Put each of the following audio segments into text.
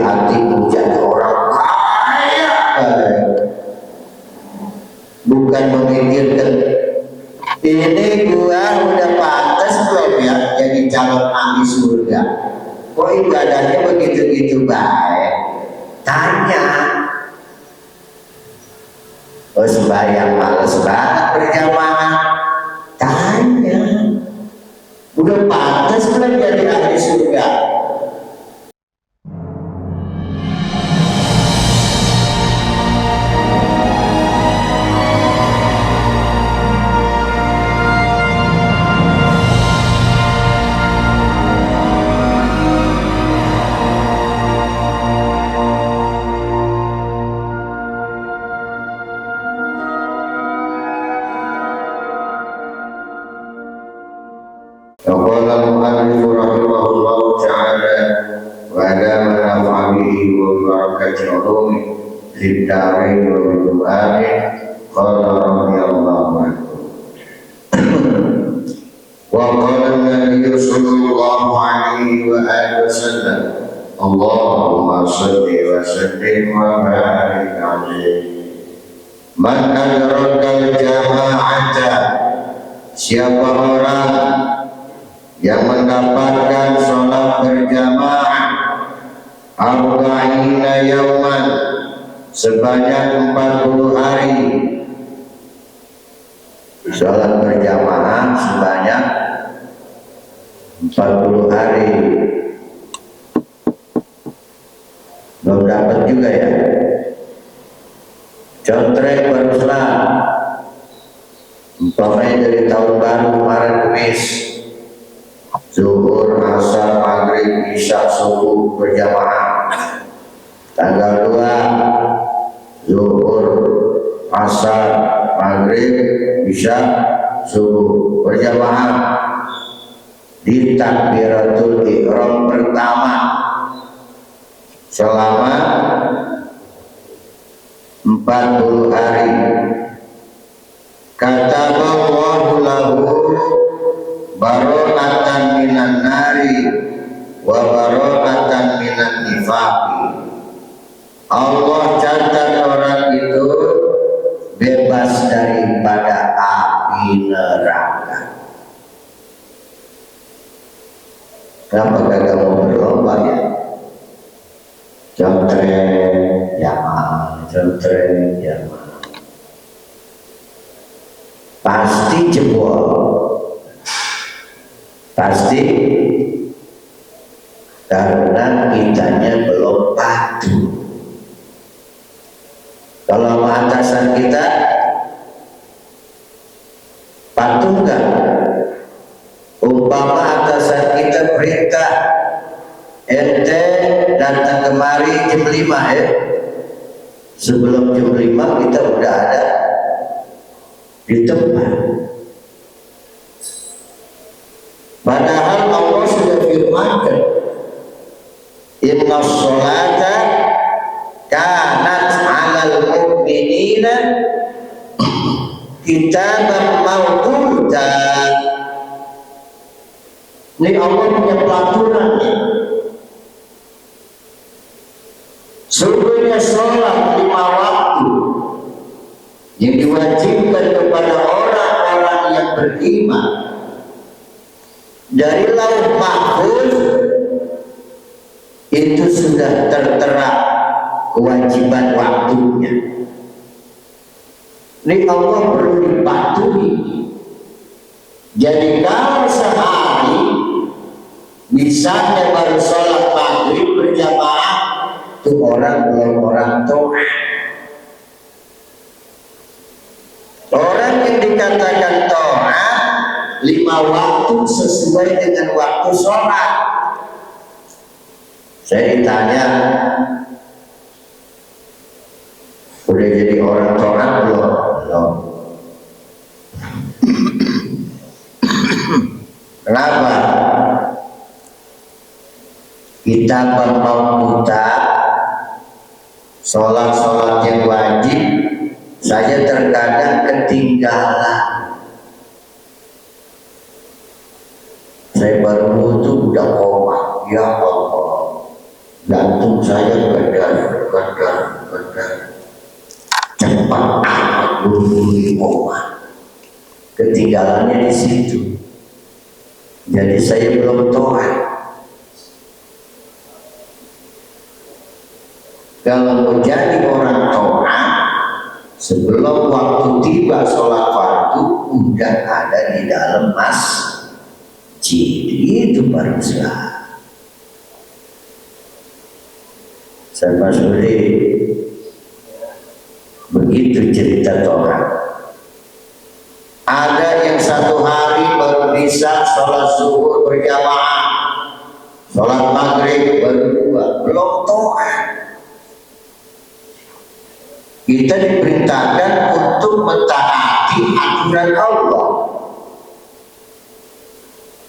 hati jadi orang kaya, bukan memikirkan ini gua udah pantas belum ya jadi calon ahli surga. Kok ibadahnya begitu-gitu baik? Tanya. Oh sembahyang males banget berjamaah. Tanya. Udah pantas belum jadi ahli surga? Liddarin wa bidu'amin qala radiyallahu anhu wa qala an-nabiy sallallahu alaihi wa alihi wasallam Allahumma salli wa sallim wa barik alaihi man adrakal jama'ata, siapa orang yang mendapatkan sholat berjamaah arba'ina yauman, sebanyak 40 hari. Sholat berjamaah sebanyak 40 hari. Belum dapat juga ya. Contrek barusan, umpamanya dari tahun baru kemarin Kamis, zuhur, asar, maghrib, isya, subuh berjamaah. Tanggal 2 zuhur, asar, maghrib, isya, subuh berjamaah di takbiratul ihram pertama selama 40 hari. Kataballahu lahu baronatan minan nari wa baronatan minan nifaqi. Allah catat orang itu bebas daripada api neraka. Kenapa kagak mau berlomba ya? Contrek jamaah, contrek jamaah. Pasti jebol, pasti karena kitanya belum patuh. Kalau sama atasan kita patuh nggak? Umpama atasan kita perintah ente datang kemari jam 5 ya, sebelum jam 5 kita udah ada di tempat. Padahal Allah sudah firmankan, inna sholata kanat alal mu'minina kitaban mawquta. Ini Allah punya peraturan nih. Sungguhnya sholat 5 waktu yang diwajibkan kepada orang-orang yang beriman dari lauh mahfuz itu sudah tertera kewajiban waktunya. Ini Allah perlu dipatuhi. Jadi kalau sehari misalnya baru sholat maghrib berjamaah, itu orang belum orang tua. Orang yang dikatakan taat 5 waktu sesuai dengan waktu sholat. Saya ditanya, udah jadi orang taat belum? Belum. Kenapa? Kita mau kita sholat-sholat yang wajib saja terkadang ketinggalan. Saya baru butuh udah koma, ya Allah, ganti jantung saya gedar cepat amat buru-buru koma. Ketinggalannya di situ. Jadi saya belum toat. Kalau menjadi orang toat, sebelum waktu tiba sholat fardu udah ada di dalam masjid. Itu baru sah. Sama Suri, begitu cerita toat. Ada yang satu hari baru bisa sholat zuhur berjamaah, sholat maghrib baru 2, belum toat. Kita diperintahkan untuk mentaati aturan Allah,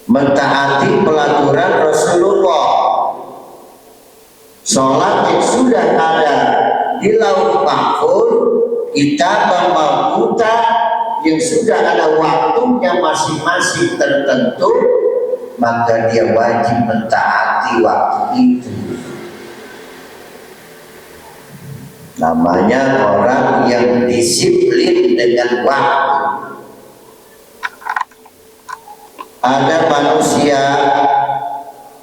mentaati pelaturan Rasulullah. Sholat yang sudah ada di lauh mahfuz, kitab mawquta yang sudah ada waktunya masing-masing tertentu, maka dia wajib mentaati waktu itu. Namanya orang yang disiplin dengan waktu. Ada manusia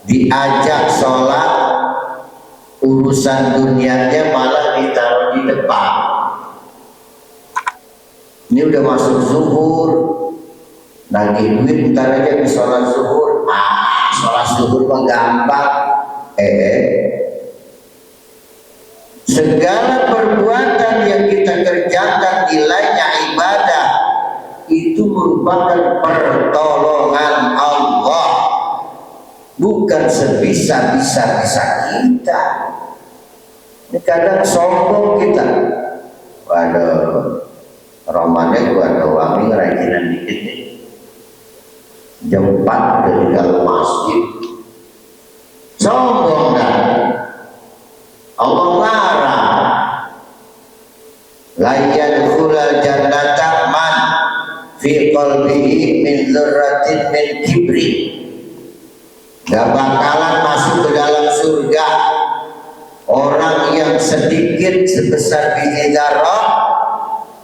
diajak sholat, urusan dunianya malah ditaruh di depan. Ini udah masuk zuhur, nagih duit bentar aja di sholat zuhur. Sholat zuhur mah gampang. Segala perbuatan yang kita kerjakan nilainya ibadah, itu merupakan pertolongan Allah, bukan sebisa-bisa kita. Ini kadang sombong kita. Waduh, Romannya gua ada wangi ngerajinan dikit nih. Jam 4 udah di dalam masjid. Sombong dah. Allah larang. La yadkhulul jannata man fi qalbihi min dzarratin min kibri. Gak bakalan masuk ke dalam surga orang yang sedikit sebesar biji zarah,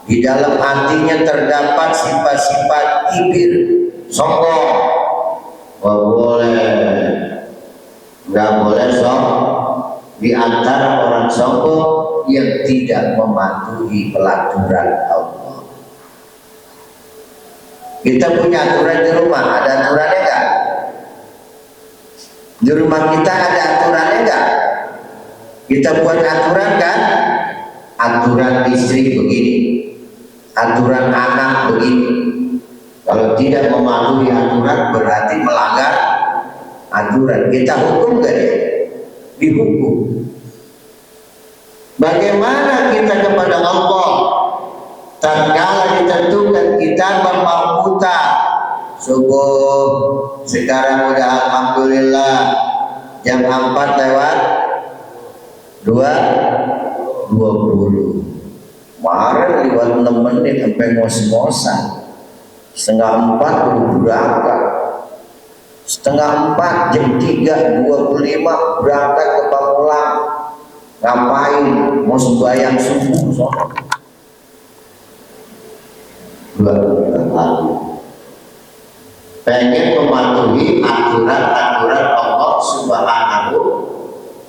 di dalam hatinya terdapat sifat-sifat kibir, sombong. Nggak boleh sombong. Di antara orang sombong yang tidak mematuhi pelaturan Allah. Kita punya aturan di rumah, ada aturannya nggak? Di rumah kita ada aturannya nggak? Kita buat aturan kan? Aturan istri begini, aturan anak begini. Kalau tidak mematuhi aturan berarti melanggar aturan. Kita hukum gak dia? Dihukum. Bagaimana kita kepada Allah tatkala ditentukan kita mawquta subuh, sekarang udah alhamdulillah jam 4 lewat 20. Kemarin lewat 6 menit sampai ngos-ngosan. Setengah 4 udah berangkat. Setengah 4 jam 3.25 berangkat ke Pamulang. Ngapain? Mau sembahyang subuh soalnya. Pengen mematuhi aturan-aturan Allah Subhanahu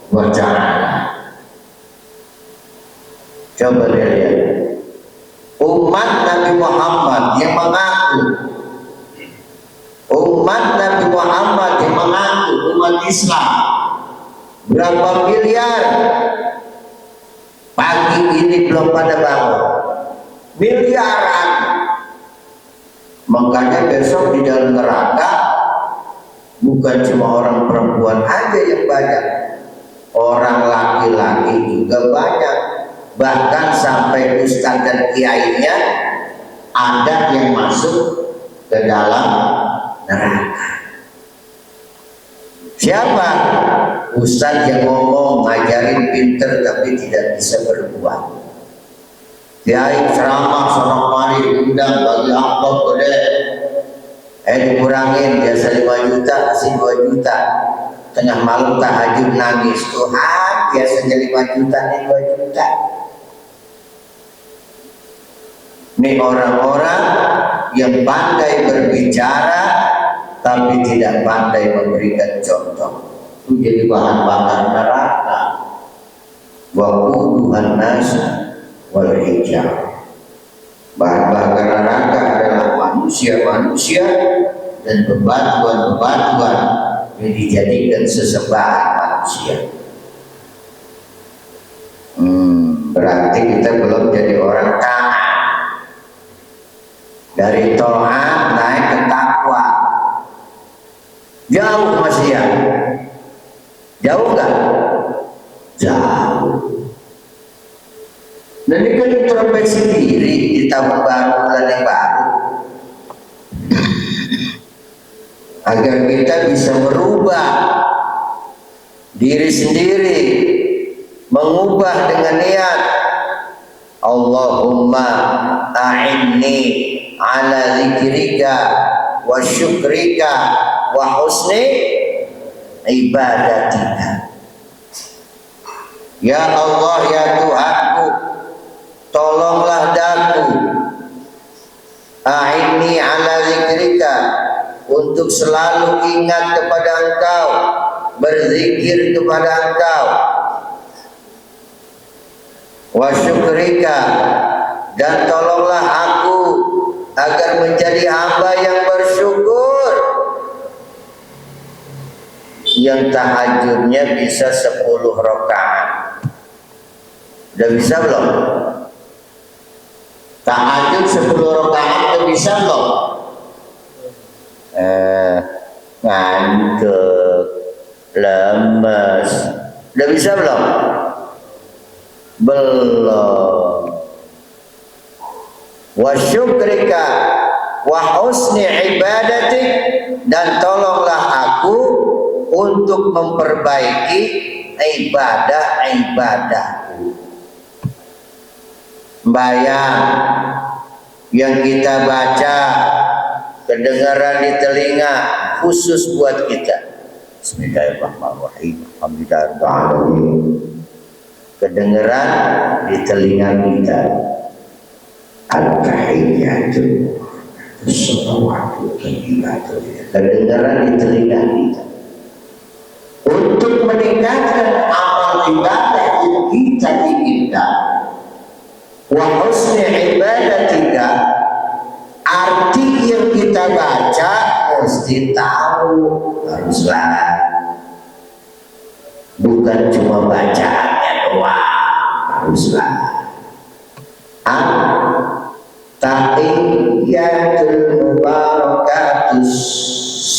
wa Ta'ala. Coba lihat umat Nabi Muhammad yang mengaku, umat Nabi Muhammad yang mengaku umat Islam berapa miliar, pagi ini belum pada bangun, miliaran. Makanya besok di dalam neraka bukan cuma orang perempuan aja yang banyak, orang laki-laki juga banyak. Bahkan sampai ustaz dan kiainya ada yang masuk ke dalam neraka. Siapa? Ustaz yang ngomong, ngajarin pinter tapi tidak bisa berbuat. Kiai ceramah sono mari undang bagi amplop gede. Dikurangin biasa 5 juta kasih 2 juta. Tengah malam tahajud nangis, Tuhan biasanya 5 juta, ini 2 juta. Ini orang-orang yang pandai berbicara tapi tidak pandai memberikan contoh. Itu jadi bahan bakar neraka. Waquduhan nas wal hijar. Bahan bakar neraka adalah manusia-manusia dan bebatuan-bebatuan yang dijadikan sesembahan manusia. Berarti kita belum jadi orang taat. Dari taat naik ke takwa. Jauh masih ya? Jauh nggak? Jauh. Dan ini kan introspeksi diri di tahun baru, bulan yang baru, agar kita bisa merubah diri sendiri, mengubah dengan niat Allahumma a'inni ala zikrika wa syukrika wa husni ibadatika. Ya Allah, ya Tuhanku, tolonglah daku, a'inni ala zikrika, untuk selalu ingat kepada Engkau, berzikir kepada Engkau, wa syukrika, dan tolonglah aku agar menjadi hamba yang bersyukur, yang tahajudnya bisa 10 rakaat. Udah bisa belum? Tahajud 10 rakaat udah bisa belum? Ngantuk, lemes, udah bisa belum? Belum. Wa syukrika wa husni ibadatik, dan tolonglah aku untuk memperbaiki ibadah-ibadahku. Bayang yang kita baca kedengaran di telinga khusus buat kita. Bismillahirrahmanirrahim. Alhamdulillahirrahmanirrahim. Kedengaran di telinga kita. Al-Tahiyyatu As-salawatu Tayyibatu, kedengaran di telinga kita. Untuk meningkatkan amal ibadah yang kita inginkan, wa husni ibadatika, arti yang kita baca mesti tahu, haruslah, bukan cuma bacaannya doang, haruslah. Tahiyyatul mubarakatus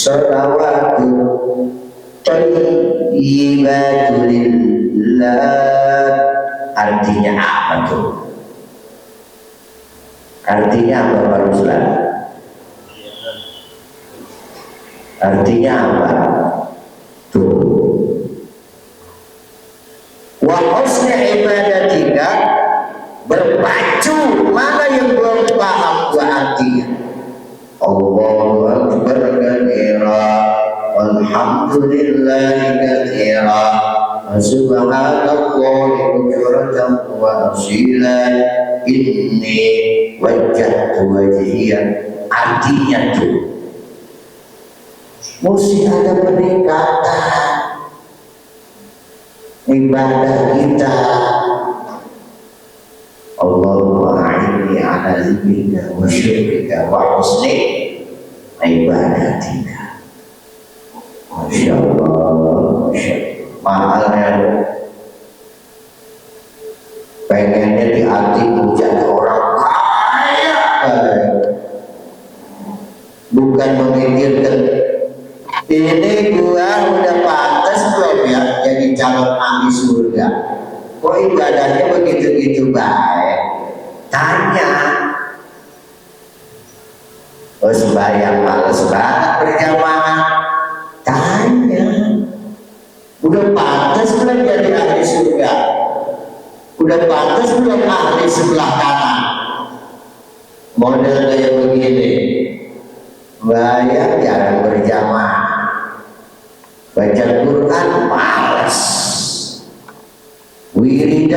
salawatul thayyibatul lillah. Artinya apa tuh? Artinya apa Pak Ruslan? Artinya apa? Tuh. Wa husni ibadatika, berpacu, mana yang belum paham gua artinya? Allahu akbar kabira, walhamdulillahi katsira, subhanallahi bukratan wa asila, inni wajjahtu wajhiya. Artinya tuh mesti ada peningkatan ibadah kita. Allahumma a'inni ala zikrika wa syukrika wa husni ibadatika. Masya Allah, Masya Allah. Mahalnya pengennya di hatiku jadi orang kaya, bukan memikirkan ini gua udah pantas belum ya jadi calon ahli surga. Kok ibadahnya begitu-gitu baik? Tanya. Oh, sembahyang males banget berjamaah. Tanya. Udah pantas belum jadi ahli surga? Udah pantas belum ahli sebelah kanan? Model kayak begini. Bayang jarang berjamaah. Baca Quran males.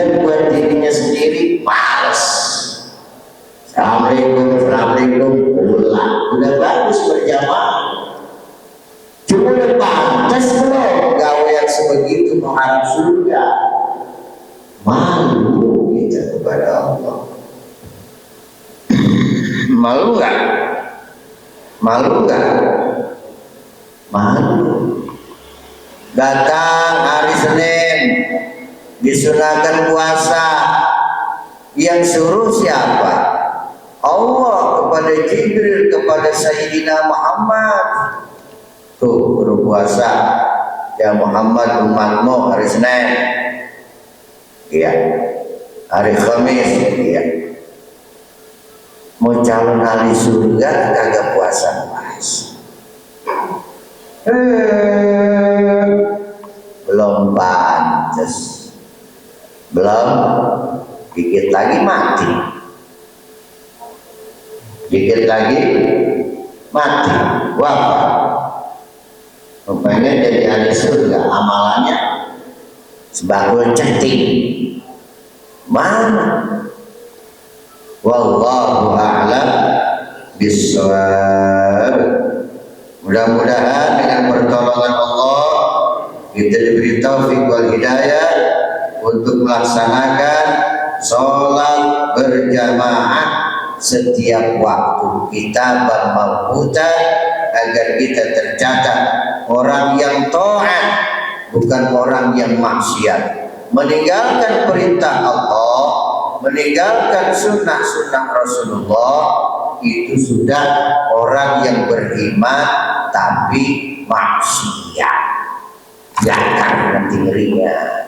Kemudian buat dirinya sendiri males. Assalamualaikum, assalamualaikum, pulang. Udah bagus berjamaah. Cuma udah pantas belum gawe yang sebegitu mengharap surga. Malu kita kepada Allah. Malu nggak? Malu nggak? Malu. Datang hari Senin disunahkan puasa, yang suruh siapa? Allah kepada Jibril, kepada Sayyidina Muhammad. Tuh berpuasa ya Muhammad umatmu hari Senin, iya, hari Kamis, iya. Mau calon ahli surga kagak puasa mas. Belum pantas, belum, dikit lagi mati, dikit lagi mati, wafat. Rupanya jadi ahli surga, amalannya sebagul ceting. Mana? Wallahu a'lam bishawab. Mudah-mudahan dengan pertolongan Allah kita diberi taufik wal hidayah untuk melaksanakan sholat berjamaah setiap waktu kita bermautan, agar kita tercatat orang yang taat, bukan orang yang maksiat, meninggalkan perintah Allah, meninggalkan sunnah-sunnah Rasulullah. Itu sudah orang yang beriman tapi maksiat. Jangan nanti ngerinya.